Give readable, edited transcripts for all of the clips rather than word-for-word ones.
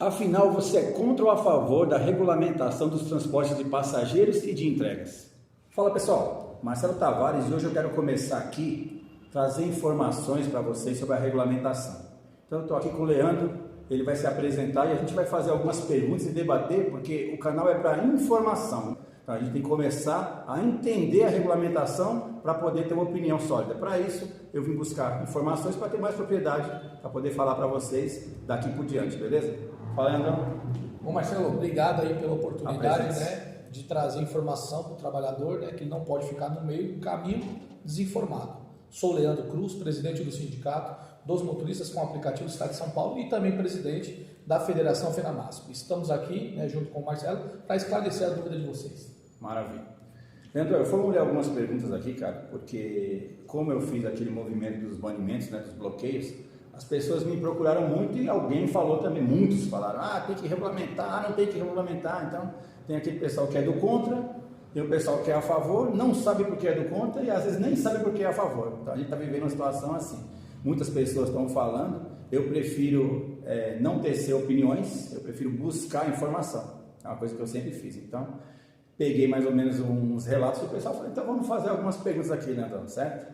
Afinal, você é contra ou a favor da regulamentação dos transportes de passageiros e de entregas? Fala pessoal, Marcelo Tavares e hoje eu quero começar aqui trazer informações para vocês sobre a regulamentação. Então eu estou aqui com o Leandro, ele vai se apresentar e a gente vai fazer algumas perguntas e debater, porque o canal é para informação. Então a gente tem que começar a entender a regulamentação para poder ter uma opinião sólida. Para isso, eu vim buscar informações para ter mais propriedade, para poder falar para vocês daqui por diante, beleza? Fala, Leandrão. Bom, Marcelo, obrigado aí pela oportunidade, de trazer informação para o trabalhador, que ele não pode ficar no meio do caminho desinformado. Sou Leandro Cruz, presidente do Sindicato dos Motoristas com Aplicativo do Estado de São Paulo e também presidente da Federação FenaMasp. Estamos aqui, junto com o Marcelo, para esclarecer a dúvida de vocês. Maravilha. Leandro, eu formulei algumas perguntas aqui, cara, porque como eu fiz aquele movimento dos banimentos, dos bloqueios, as pessoas me procuraram muito e alguém falou também, muitos falaram, tem que regulamentar, não tem que regulamentar. Então, tem aquele pessoal que é do contra, tem o pessoal que é a favor, não sabe por que é do contra e às vezes nem sabe por que é a favor. Então, a gente está vivendo uma situação assim. Muitas pessoas estão falando, eu prefiro não tecer opiniões, eu prefiro buscar informação. É uma coisa que eu sempre fiz. Então, peguei mais ou menos uns relatos do pessoal e falei, então vamos fazer algumas perguntas aqui, Leandro, certo?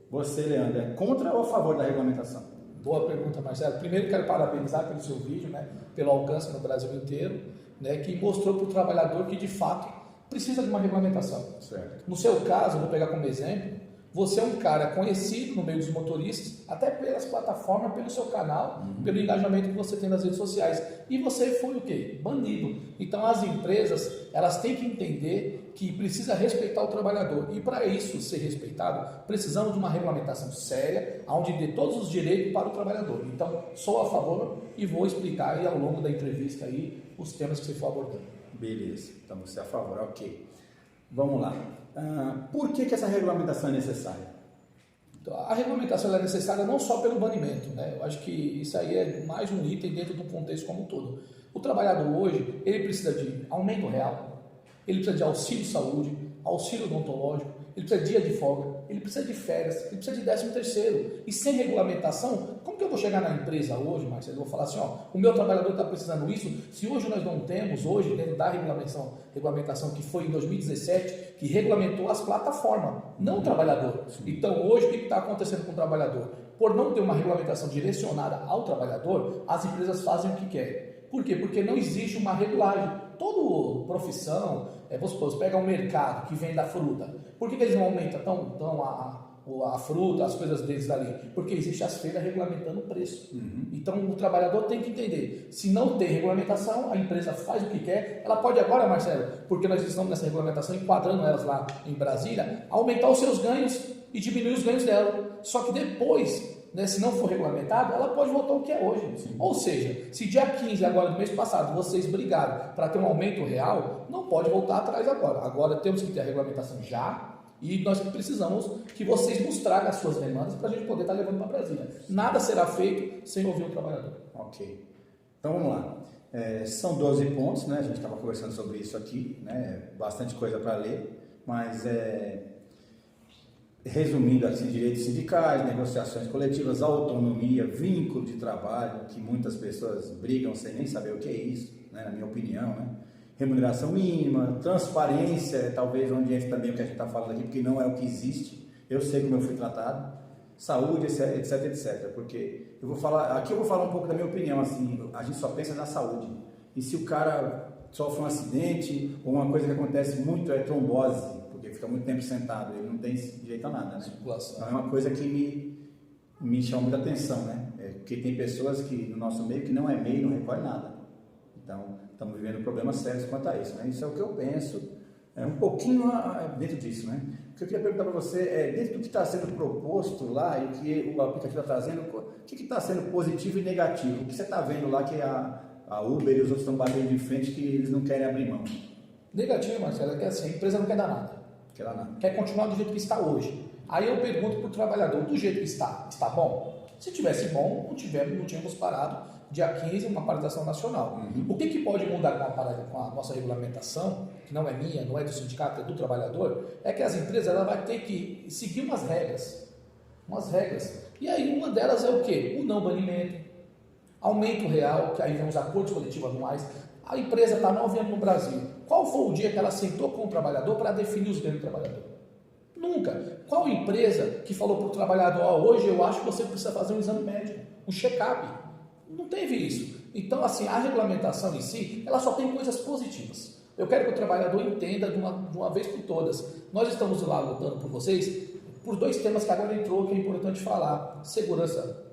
Você, Leandro, é contra ou a favor da regulamentação? Boa pergunta, Marcelo. Primeiro, quero parabenizar pelo seu vídeo, pelo alcance no Brasil inteiro, que mostrou para o trabalhador que, de fato, precisa de uma regulamentação. Certo. No seu caso, vou pegar como exemplo, você é um cara conhecido no meio dos motoristas, até pelas plataformas, pelo seu canal, pelo engajamento que você tem nas redes sociais. E você foi o quê? Banido. Então, as empresas, elas têm que entender que precisa respeitar o trabalhador. E para isso ser respeitado, precisamos de uma regulamentação séria, onde dê todos os direitos para o trabalhador. Então, sou a favor e vou explicar aí ao longo da entrevista aí os temas que você for abordando. Beleza, então você é a favor, ok. Vamos lá. Por que essa regulamentação é necessária? Então, a regulamentação é necessária não só pelo banimento, Eu acho que isso aí é mais um item dentro do contexto como um todo. O trabalhador hoje, ele precisa de aumento real, ele precisa de auxílio saúde, auxílio odontológico, ele precisa de dia de folga, ele precisa de férias, ele precisa de 13º. E sem regulamentação, como que eu vou chegar na empresa hoje, Marcelo? Eu vou falar assim, o meu trabalhador está precisando isso, se hoje nós não temos, hoje, dentro da regulamentação que foi em 2017, que regulamentou as plataformas, não o trabalhador. Então, hoje, o que está acontecendo com o trabalhador? Por não ter uma regulamentação direcionada ao trabalhador, as empresas fazem o que querem. Por quê? Porque não existe uma regulagem. Toda profissão, vamos supor, você pega um mercado que vende a fruta, por que eles não aumentam tão a fruta, as coisas deles dali? Porque existe as feiras regulamentando o preço. Então o trabalhador tem que entender, se não tem regulamentação, a empresa faz o que quer, ela pode agora, Marcelo, porque nós estamos nessa regulamentação, enquadrando elas lá em Brasília, aumentar os seus ganhos e diminuir os ganhos dela. Só que depois, se não for regulamentado, ela pode voltar ao que é hoje. Sim. Ou seja, se dia 15 agora do mês passado vocês brigaram para ter um aumento real, não pode voltar atrás agora. Agora temos que ter a regulamentação já e nós precisamos que vocês nos tragam as suas demandas para a gente poder estar levando para Brasília. Nada será feito sem ouvir o trabalhador. Ok. Então vamos lá. São 12 pontos, a gente estava conversando sobre isso aqui, bastante coisa para ler, mas resumindo assim, direitos sindicais, negociações coletivas, autonomia, vínculo de trabalho, que muitas pessoas brigam sem nem saber o que é isso, na minha opinião, remuneração mínima, transparência, talvez onde entra também o que a gente está falando aqui, porque não é o que existe, eu sei como eu fui tratado, saúde, etc, etc, porque eu vou falar um pouco da minha opinião, assim, a gente só pensa na saúde, e se o cara sofre um acidente, ou uma coisa que acontece muito é trombose, porque fica muito tempo sentado, ele não tem direito a nada, Então é uma coisa que me chama muita atenção, porque tem pessoas que no nosso meio que não é meio, não recolhe nada. Então, estamos vivendo problemas sérios quanto a isso, Isso é o que eu penso, um pouquinho dentro disso, O que eu queria perguntar para você é, dentro do que está sendo proposto lá e o que o aplicativo está trazendo, o que está sendo positivo e negativo? O que você está vendo lá que a Uber e os outros estão batendo de frente que eles não querem abrir mão? Negativo, Marcelo, é que assim, a empresa não quer dar nada. Quer continuar do jeito que está hoje. Aí eu pergunto para o trabalhador, do jeito que está bom? Se tivesse bom, não tínhamos parado dia 15 uma paralisação nacional. O que pode mudar com a nossa regulamentação, que não é minha, não é do sindicato, é do trabalhador, é que as empresas ela vai ter que seguir umas regras. E aí uma delas é o quê? O não banimento, Aumento real, que aí vem os acordos coletivos anuais. A empresa está 9 anos no Brasil. Qual foi o dia que ela sentou com o trabalhador para definir os ganhos do trabalhador? Nunca. Qual empresa que falou para o trabalhador, hoje eu acho que você precisa fazer um exame médico, um check-up? Não teve isso. Então, assim, a regulamentação em si, ela só tem coisas positivas. Eu quero que o trabalhador entenda de uma vez por todas. Nós estamos lá lutando por vocês, por 2 temas que agora entrou, que é importante falar. Segurança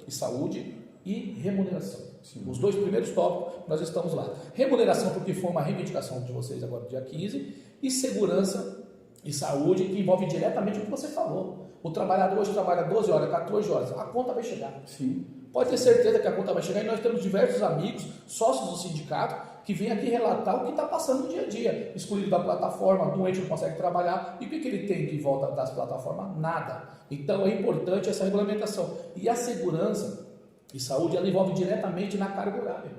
e saúde e remuneração. Sim. Os 2 primeiros tópicos, nós estamos lá. Remuneração, porque foi uma reivindicação de vocês agora no dia 15, e segurança e saúde, que envolve diretamente o que você falou. O trabalhador hoje trabalha 12 horas, 14 horas, a conta vai chegar. Sim. Pode ter certeza que a conta vai chegar, e nós temos diversos amigos, sócios do sindicato, que vêm aqui relatar o que está passando no dia a dia. Excluído da plataforma, doente não consegue trabalhar, e o que ele tem de volta das plataformas? Nada. Então é importante essa regulamentação. E a segurança e saúde, ela envolve diretamente na carga horária.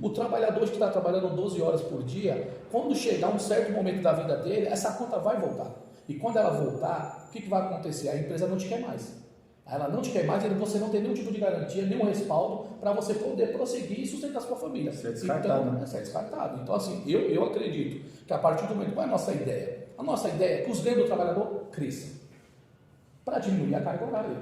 O trabalhador que está trabalhando 12 horas por dia, quando chegar um certo momento da vida dele, essa conta vai voltar. E quando ela voltar, o que vai acontecer? A empresa não te quer mais. Ela não te quer mais e você não tem nenhum tipo de garantia, nenhum respaldo para você poder prosseguir e sustentar a sua família. Isso é descartado. Então, isso é descartado. Então, assim, eu acredito que a partir do momento... Qual é a nossa ideia? A nossa ideia é que os ganhos do trabalhador cresçam para diminuir a carga horária.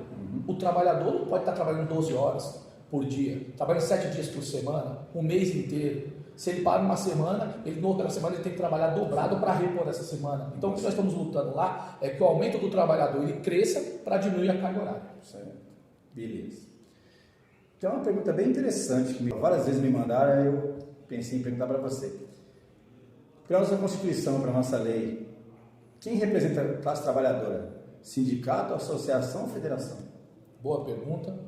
O trabalhador não pode estar trabalhando 12 horas por dia, trabalhando 7 dias por semana, um mês inteiro. Se ele para uma semana, na outra semana ele tem que trabalhar dobrado para repor essa semana. Então o que nós estamos lutando lá é que o aumento do trabalhador ele cresça para diminuir a carga horária. Certo. Beleza. Tem uma pergunta bem interessante que várias vezes me mandaram, aí eu pensei em perguntar para você. Para a nossa Constituição, para a nossa lei, quem representa a classe trabalhadora? Sindicato, associação ou federação? Boa pergunta.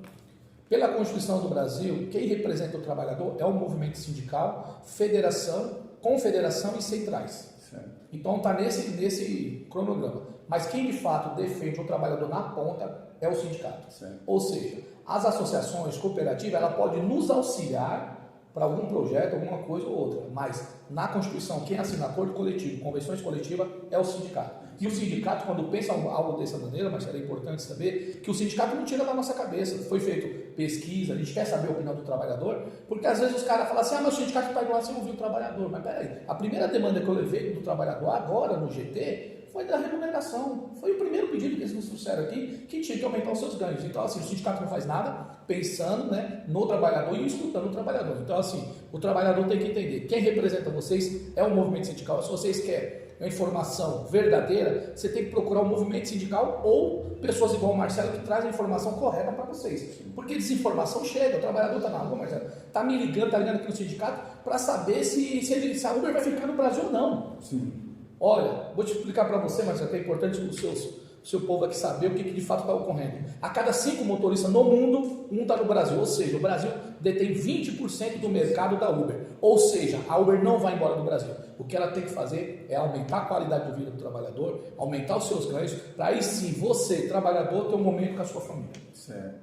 Pela Constituição do Brasil, quem representa o trabalhador é o movimento sindical, federação, confederação e centrais. Certo. Então está nesse cronograma. Mas quem de fato defende o trabalhador na ponta é o sindicato. Certo. Ou seja, as associações cooperativas ela pode nos auxiliar para algum projeto, alguma coisa ou outra. Mas na Constituição, quem assina acordo coletivo, convenções coletivas, é o sindicato. E o sindicato, quando pensa algo dessa maneira, mas é importante saber que o sindicato não tira da nossa cabeça. Foi feito pesquisa, a gente quer saber a opinião do trabalhador, porque às vezes os caras falam assim, mas o sindicato está igual assim, ouviu o trabalhador. Mas peraí, a primeira demanda que eu levei do trabalhador agora no GT foi da remuneração. Foi o primeiro pedido que eles nos trouxeram aqui, que tinha que aumentar os seus ganhos. Então, assim, o sindicato não faz nada pensando, né, no trabalhador e escutando o trabalhador. Então, assim, o trabalhador tem que entender. Quem representa vocês é o movimento sindical. Se vocês querem uma informação verdadeira, você tem que procurar um movimento sindical ou pessoas igual o Marcelo que trazem a informação correta para vocês. Porque desinformação chega, o trabalhador está na rua, Marcelo, está me ligando, está ligando aqui no sindicato para saber se a Uber vai ficar no Brasil ou não. Sim. Olha, vou te explicar para você, Marcelo, que é importante o seu povo aqui saber o que de fato está ocorrendo. A cada 5 motoristas no mundo, um está no Brasil. Ou seja, o Brasil detém 20% do mercado da Uber. Ou seja, a Uber não vai embora do Brasil. O que ela tem que fazer é aumentar a qualidade de vida do trabalhador, aumentar os seus ganhos, para aí sim você, trabalhador, ter um momento com a sua família. Certo.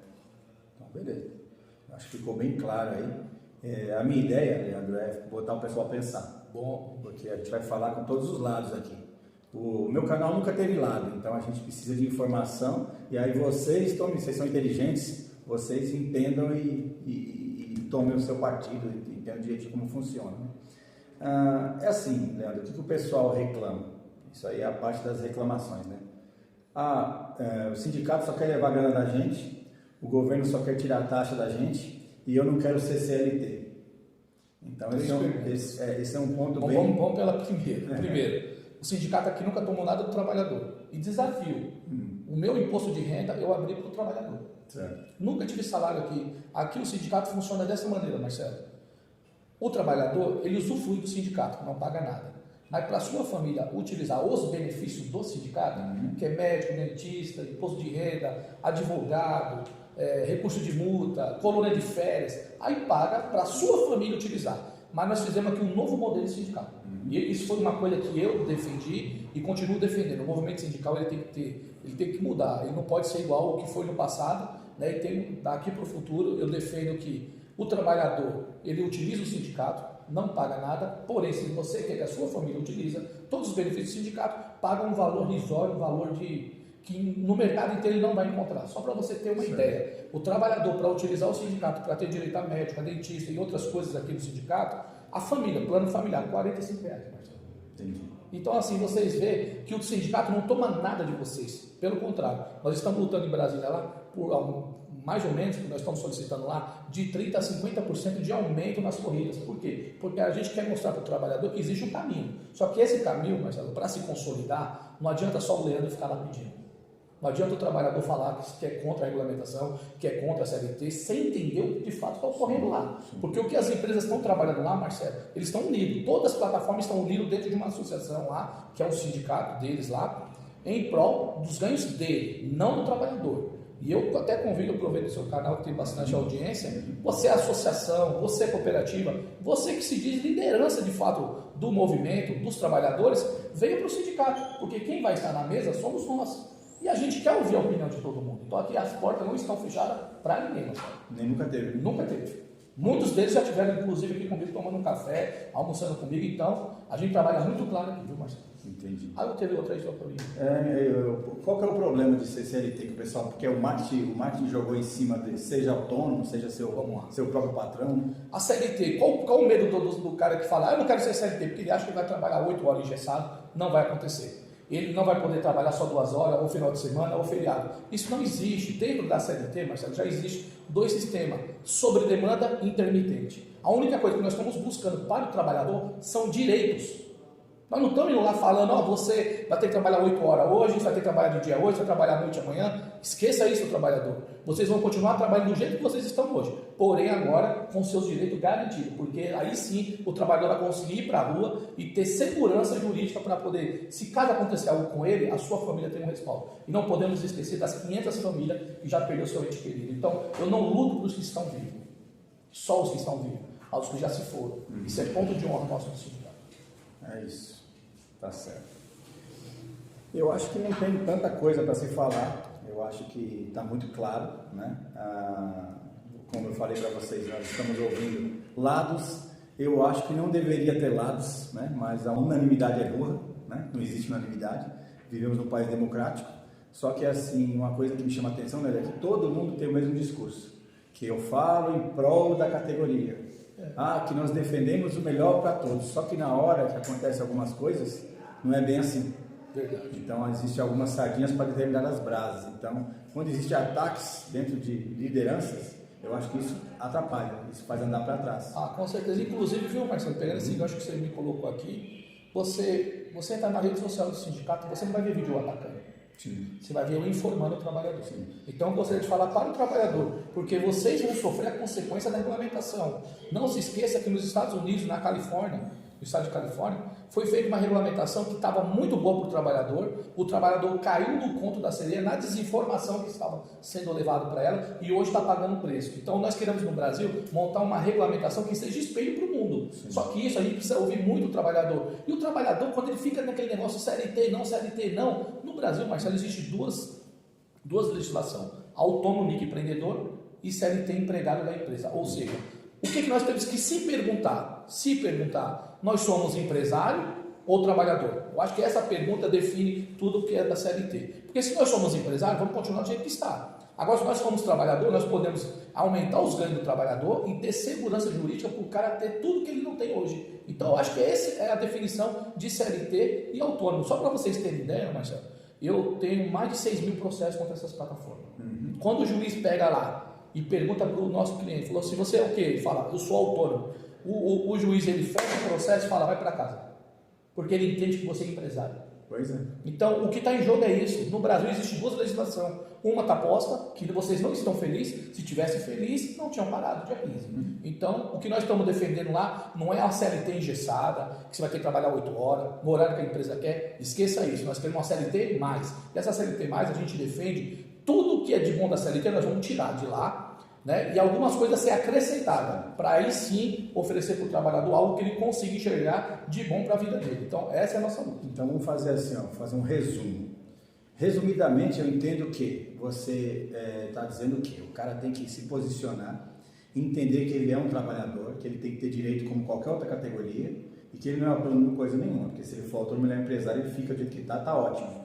Então, beleza. Acho que ficou bem claro aí. A minha ideia, Leandro, é botar o pessoal a pensar. Bom, porque a gente vai falar com todos os lados aqui. O meu canal nunca teve lado, então a gente precisa de informação, e aí vocês são inteligentes, vocês entendam e tomem o seu partido, entendam direito como funciona. É assim, Leandro, o que o pessoal reclama? Isso aí é a parte das reclamações, né? O sindicato só quer levar a grana da gente, o governo só quer tirar a taxa da gente, e eu não quero ser CLT. Então esse é um ponto bem... Vamos pela primeira. Primeiro, o sindicato aqui nunca tomou nada do trabalhador. E desafio, o meu imposto de renda eu abri para o trabalhador. Certo. Nunca tive salário aqui. Aqui o sindicato funciona dessa maneira, Marcelo. O trabalhador, ele usufrui do sindicato, não paga nada. Mas para a sua família utilizar os benefícios do sindicato, que é médico, dentista, imposto de renda, advogado, recurso de multa, colônia de férias, aí paga para a sua família utilizar. Mas nós fizemos aqui um novo modelo sindical. E isso foi uma coisa que eu defendi e continuo defendendo. O movimento sindical ele tem que mudar. Ele não pode ser igual ao que foi no passado, né? E daqui para o futuro eu defendo que o trabalhador ele utiliza o sindicato, não paga nada, porém se você quer que a sua família utiliza todos os benefícios do sindicato, paga um valor risório, um valor de que no mercado inteiro ele não vai encontrar. Só para você ter uma ideia, o trabalhador, para utilizar o sindicato, para ter direito a médico, a dentista e outras coisas aqui no sindicato, a família, plano familiar, R$ 45, Marcelo. Entendi. Então, assim, vocês veem que o sindicato não toma nada de vocês. Pelo contrário, nós estamos lutando em Brasília lá por mais ou menos, nós estamos solicitando lá, de 30% a 50% de aumento nas corridas. Por quê? Porque a gente quer mostrar para o trabalhador que existe um caminho. Só que esse caminho, Marcelo, para se consolidar, não adianta só o Leandro ficar lá pedindo. Não adianta o trabalhador falar que é contra a regulamentação, que é contra a CLT, sem entender o que de fato está ocorrendo lá. Porque o que as empresas estão trabalhando lá, Marcelo, eles estão unidos. Todas as plataformas estão unidas dentro de uma associação lá, que é o sindicato deles lá, em prol dos ganhos dele, não do trabalhador. E eu até convido, aproveito o seu canal que tem bastante audiência, você é associação, você é cooperativa, você que se diz liderança de fato do movimento, dos trabalhadores, venha para o sindicato, porque quem vai estar na mesa somos nós. E a gente quer ouvir a opinião de todo mundo. Então aqui as portas não estão fechadas para ninguém, Marcelo. Nem nunca teve. Nunca teve. Muitos deles já tiveram, inclusive, aqui comigo, tomando um café, almoçando comigo. Então, a gente trabalha muito claro aqui, viu, Marcelo? Entendi. Aí eu teve outra aí só para mim. Qual que é o problema de ser CLT que o pessoal, porque o marketing jogou em cima de seja autônomo, seja seu próprio patrão? A CLT, qual o medo do cara que fala, eu não quero ser CLT, porque ele acha que vai trabalhar 8 horas engessado, não vai acontecer. Ele não vai poder trabalhar só 2 horas, ou final de semana, ou feriado. Isso não existe. Dentro da CLT, Marcelo, já existe 2 sistemas, sobre demanda e intermitente. A única coisa que nós estamos buscando para o trabalhador são direitos. Nós não estamos indo lá falando, você vai ter que trabalhar 8 horas hoje, você vai ter que trabalhar de dia hoje, vai trabalhar à noite amanhã. Esqueça isso, trabalhador. Vocês vão continuar trabalhando do jeito que vocês estão hoje, porém agora com seus direitos garantidos, porque aí sim o trabalhador vai conseguir ir para a rua e ter segurança jurídica para poder, se caso acontecer algo com ele, a sua família tem um respaldo. E não podemos esquecer das 500 famílias que já perdeu seu ente querido. Então, eu não luto para os que estão vivos, só os que estão vivos, aos que já se foram. Isso é ponto de honra nosso no sindicato. É isso. Tá certo. Eu acho que não tem tanta coisa para se falar. Eu acho que está muito claro, né? Como eu falei para vocês, nós estamos ouvindo lados. Eu acho que não deveria ter lados, né? Mas a unanimidade é burra, né? Não existe unanimidade. Vivemos num país democrático. Só que assim, uma coisa que me chama a atenção, né, é que todo mundo tem o mesmo discurso, que eu falo em prol da categoria. Que nós defendemos o melhor para todos. Só que na hora que acontecem algumas coisas, não é bem assim. Verdade. Então, existem algumas sardinhas para determinadas brasas. Então, quando existem ataques dentro de lideranças, eu acho que isso atrapalha, isso faz andar para trás. Com certeza. Inclusive, viu, Marcelo, pegando esse gancho que você me colocou aqui, você entra na rede social do sindicato, você não vai ver vídeo atacando. Sim. Você vai ver eu informando o trabalhador. Sim. Então, eu gostaria de falar para o trabalhador, porque vocês vão sofrer a consequência da regulamentação. Não se esqueça que nos Estados Unidos, na Califórnia, no estado de Califórnia, foi feita uma regulamentação que estava muito boa para o trabalhador caiu no conto da sereia, na desinformação que estava sendo levado para ela e hoje está pagando o preço. Então, nós queremos no Brasil montar uma regulamentação que seja espelho para o mundo. Sim. Só que isso a gente precisa ouvir muito o trabalhador. E o trabalhador, quando ele fica naquele negócio CLT não, no Brasil, Marcelo, existe duas legislações, autônomo empreendedor e CLT empregado da empresa. Ou seja, o que nós temos que se perguntar, nós somos empresário ou trabalhador? Eu acho que essa pergunta define tudo o que é da CLT. Porque se nós somos empresários, vamos continuar do jeito que está. Agora, se nós somos trabalhador, nós podemos aumentar os ganhos do trabalhador e ter segurança jurídica para o cara ter tudo que ele não tem hoje. Então, eu acho que essa é a definição de CLT e autônomo. Só para vocês terem ideia, Marcelo, eu tenho mais de 6 mil processos contra essas plataformas. Quando o juiz pega lá e pergunta para o nosso cliente, falou assim, você é o quê? Ele fala, eu sou autônomo. O juiz, ele fecha o processo e fala, vai para casa. Porque ele entende que você é empresário. Pois é. Então, o que está em jogo é isso. No Brasil existe 2 legislações. Uma está posta, que vocês não estão felizes. Se tivessem felizes, não tinham parado dia 15. Então, o que nós estamos defendendo lá não é a CLT engessada, que você vai ter que trabalhar 8 horas, no horário que a empresa quer. Esqueça isso. Nós queremos uma CLT mais. Dessa CLT mais, a gente defende tudo que é de bom da CLT, nós vamos tirar de lá, né? E algumas coisas ser acrescentadas, para aí sim oferecer para o trabalhador algo que ele consiga enxergar de bom para a vida dele. Então, essa é a nossa luta. Então, vamos fazer assim, fazer um resumo. Resumidamente, eu entendo que você está dizendo que o cara tem que se posicionar, entender que ele é um trabalhador, que ele tem que ter direito como qualquer outra categoria e que ele não é autônomo coisa nenhuma, porque se ele for autônomo, ele é empresário, ele fica do jeito que está ótimo.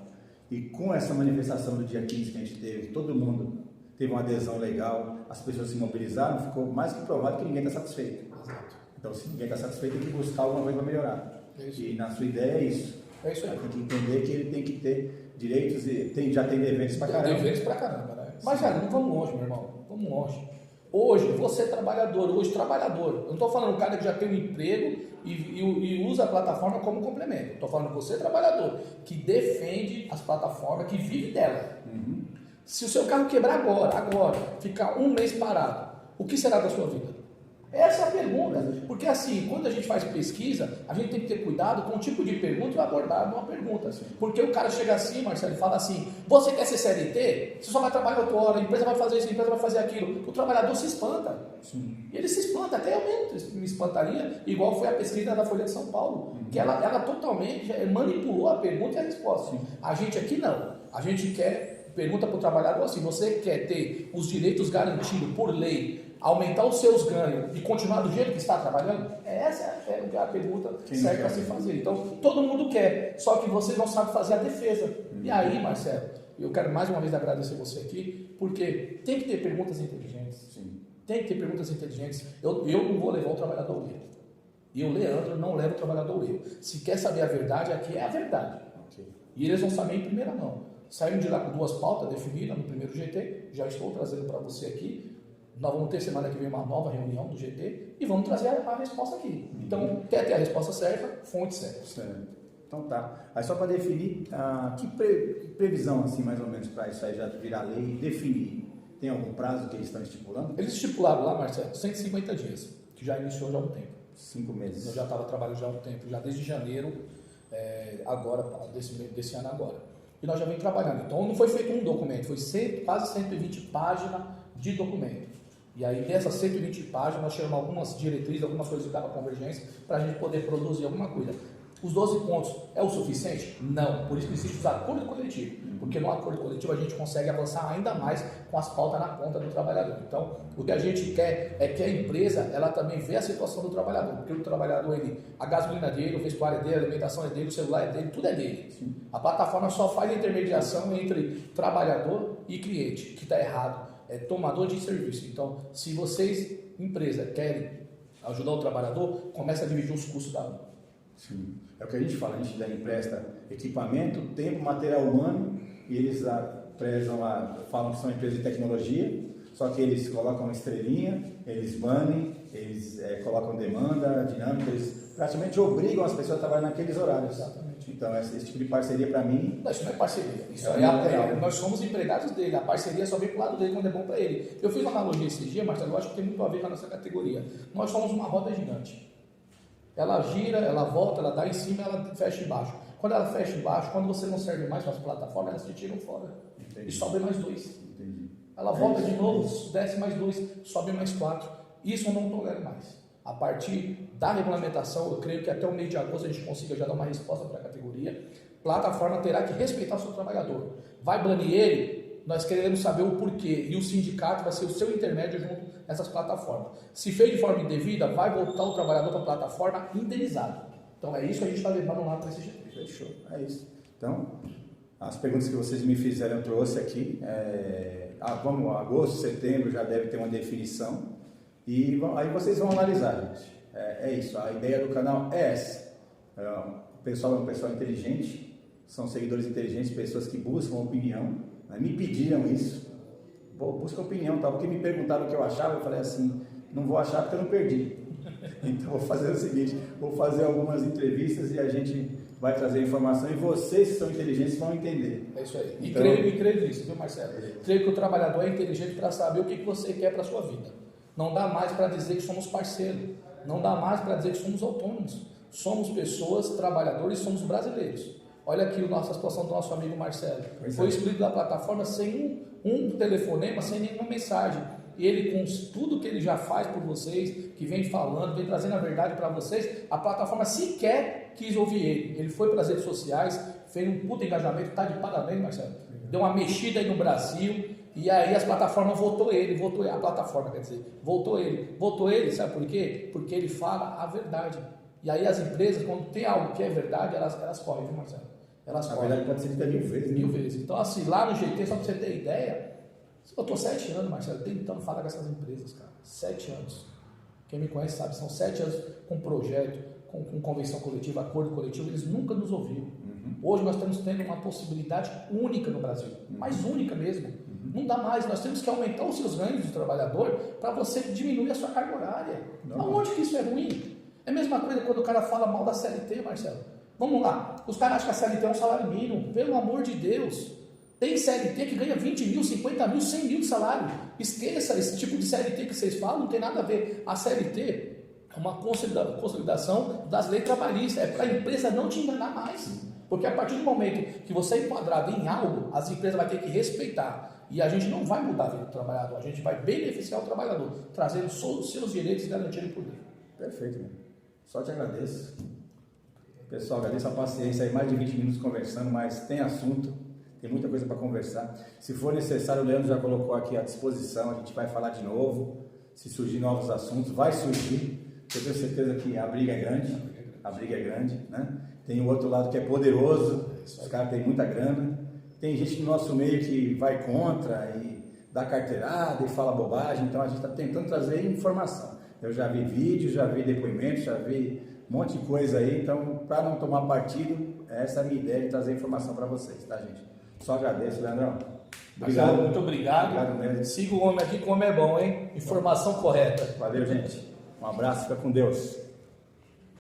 E com essa manifestação do dia 15 que a gente teve, todo mundo teve uma adesão legal, as pessoas se mobilizaram, ficou mais que provado que ninguém está satisfeito. Exato. Então, se ninguém está satisfeito, tem que buscar alguma coisa para melhorar. Isso. E na sua ideia é isso. É isso aí. Tem que entender que ele tem que ter direitos e já tem deveres pra caramba. Deveres pra caramba, né? Mas, já, não vamos longe, meu irmão. Vamos longe. Hoje, você é trabalhador. Eu não estou falando um cara que já tem um emprego e usa a plataforma como complemento. Estou falando você, trabalhador, que defende as plataformas, que vive dela. Uhum. Se o seu carro quebrar agora, ficar um mês parado, o que será da sua vida? Essa é a pergunta. Porque assim, quando a gente faz pesquisa, a gente tem que ter cuidado com o tipo de pergunta e abordar uma pergunta. Porque o cara chega assim, Marcelo, e fala assim: você quer ser CLT? Você só vai trabalhar 8 horas, a empresa vai fazer isso, a empresa vai fazer aquilo. O trabalhador se espanta. Sim. E ele se espanta, até eu mesmo me espantaria, igual foi a pesquisa da Folha de São Paulo, que ela totalmente manipulou a pergunta e a resposta. Sim. A gente aqui não. A gente pergunta para o trabalhador assim: você quer ter os direitos garantidos por lei, aumentar os seus ganhos e continuar do jeito que está trabalhando? Essa é a pergunta certa a se fazer. Então, todo mundo quer, só que você não sabe fazer a defesa. E aí, Marcelo, eu quero mais uma vez agradecer você aqui, porque tem que ter perguntas inteligentes. Sim. Tem que ter perguntas inteligentes. Eu não vou levar o trabalhador ao erro. Eu, Leandro, não levo o trabalhador ao erro. Se quer saber a verdade, aqui é a verdade. Okay. E eles vão saber em primeira mão. Saímos de lá com 2 pautas definidas no primeiro GT, já estou trazendo para você aqui. Nós vamos ter semana que vem uma nova reunião do GT e vamos trazer a resposta aqui. Então, quer ter a resposta certa, fonte certa. Certo. Então tá. Aí só para definir, que previsão, assim, mais ou menos, para isso aí já virar lei e definir? Tem algum prazo que eles estão estipulando? Eles estipularam lá, Marcelo, 150 dias, que já iniciou já há um tempo. 5 meses. Eu já estava trabalhando já há um tempo, já desde janeiro, agora, desse ano agora. E nós já vem trabalhando. Então não foi feito um documento, foi quase 120 páginas de documento. E aí dessas 120 páginas nós tiramos algumas diretrizes, algumas coisas que dava convergência para a gente poder produzir alguma coisa. Os 12 pontos é o suficiente? Não, por isso que existe o acordo coletivo, porque no acordo coletivo a gente consegue avançar ainda mais com as pautas na conta do trabalhador. Então, o que a gente quer é que a empresa, ela também vê a situação do trabalhador, porque o trabalhador, a gasolina é dele, o vestuário é dele, a alimentação é dele, o celular é dele, tudo é dele. Sim. A plataforma só faz a intermediação entre trabalhador e cliente, que está errado, é tomador de serviço. Então, se vocês, empresa, querem ajudar o trabalhador, começa a dividir os custos da obra. Sim. É o que a gente fala, a gente empresta equipamento, tempo, material humano, e eles prezam lá, falam que são empresas de tecnologia, só que eles colocam uma estrelinha, eles banem, eles colocam demanda dinâmica, eles praticamente obrigam as pessoas a trabalhar naqueles horários. Exatamente. Então, esse tipo de parceria para mim... Não, isso não é parceria, isso nós somos empregados dele, a parceria só vem pro lado dele quando é bom para ele. Eu fiz uma analogia esse dia, mas eu acho que tem muito a ver com a nossa categoria. Nós somos uma roda gigante. Ela gira, ela volta, ela dá em cima, ela fecha embaixo. Quando ela fecha embaixo, quando você não serve mais para as plataformas, elas te tiram fora. Entendi. E sobe mais 2. Entendi. Ela volta de novo, desce mais 2, sobe mais 4. Isso eu não tolero mais. A partir da regulamentação, eu creio que até o mês de agosto a gente consiga já dar uma resposta para a categoria. Plataforma terá que respeitar o seu trabalhador. Vai banir ele? Nós queremos saber o porquê. E o sindicato vai ser o seu intermédio junto nessas plataformas. Se fez de forma indevida, vai voltar o trabalhador para a plataforma indenizado. Então é isso que a gente está levando lá para esse jeito. Fechou. É isso. Então, as perguntas que vocês me fizeram eu trouxe aqui. Vamos, agosto, setembro já deve ter uma definição. E aí vocês vão analisar, gente. É isso. A ideia do canal é essa. O pessoal é um pessoal inteligente, são seguidores inteligentes, pessoas que buscam opinião. Me pediram isso. Busca opinião, tá? Porque me perguntaram o que eu achava, eu falei assim, não vou achar porque eu não perdi. Então vou fazer o seguinte, vou fazer algumas entrevistas e a gente vai trazer informação e vocês que são inteligentes vão entender. É isso aí. Então, e creio nisso, viu, Marcelo? Creio que o trabalhador é inteligente para saber o que você quer para a sua vida. Não dá mais para dizer que somos parceiros. Não dá mais para dizer que somos autônomos. Somos pessoas, trabalhadores, somos brasileiros. Olha aqui a situação do nosso amigo Marcelo. Foi excluído da plataforma sem um telefonema, sem nenhuma mensagem. E ele, com tudo que ele já faz por vocês, que vem falando, vem trazendo a verdade para vocês, a plataforma sequer quis ouvir ele. Ele foi para as redes sociais, fez um puto engajamento, está de parabéns, Marcelo. Deu uma mexida aí no Brasil, e aí as plataformas votou ele, a plataforma, quer dizer, votou ele, sabe por quê? Porque ele fala a verdade. E aí as empresas, quando tem algo que é verdade, elas correm, viu, Marcelo? elas Na correm. verdade, pode ser dita 1000 vezes. Mil vezes. Então, assim, lá no GT, só para você ter ideia, eu estou 7 anos, Marcelo, tentando falar com essas empresas, cara. 7 anos. Quem me conhece sabe, são 7 anos com projeto, com convenção coletiva, acordo coletivo, eles nunca nos ouviram. Hoje nós estamos tendo uma possibilidade única no Brasil, mais única mesmo. Não dá mais, nós temos que aumentar os seus ganhos do trabalhador para você diminuir a sua carga horária. Aonde que isso é ruim? É a mesma coisa quando o cara fala mal da CLT, Marcelo. Vamos lá, os caras acham que a CLT é um salário mínimo, pelo amor de Deus. Tem CLT que ganha 20 mil, 50 mil, 100 mil de salário. Esqueça esse tipo de CLT que vocês falam, não tem nada a ver. A CLT é uma consolidação das leis trabalhistas, é para a empresa não te enganar mais. Porque a partir do momento que você é enquadrado em algo, as empresas vão ter que respeitar. E a gente não vai mudar a vida do trabalhador, a gente vai beneficiar o trabalhador, trazendo os seus direitos e garantindo por lei. Perfeito, meu. Só te agradeço. Pessoal, agradeço a paciência aí, mais de 20 minutos conversando, mas tem assunto, tem muita coisa para conversar. Se for necessário, o Leandro já colocou aqui à disposição, a gente vai falar de novo. Se surgir novos assuntos, vai surgir. Eu tenho certeza que a briga é grande, né? Tem o outro lado que é poderoso, os caras têm muita grana. Tem gente no nosso meio que vai contra e dá carteirada e fala bobagem, então a gente está tentando trazer informação. Eu já vi vídeos, já vi depoimentos, já vi um monte de coisa aí, então para não tomar partido, essa é a minha ideia de trazer informação para vocês, tá, gente? Só agradeço, Leandrão. Obrigado, muito obrigado. Obrigado mesmo. Siga o homem aqui, que o homem é bom, hein? Informação correta. Valeu, gente. Um abraço, fica com Deus.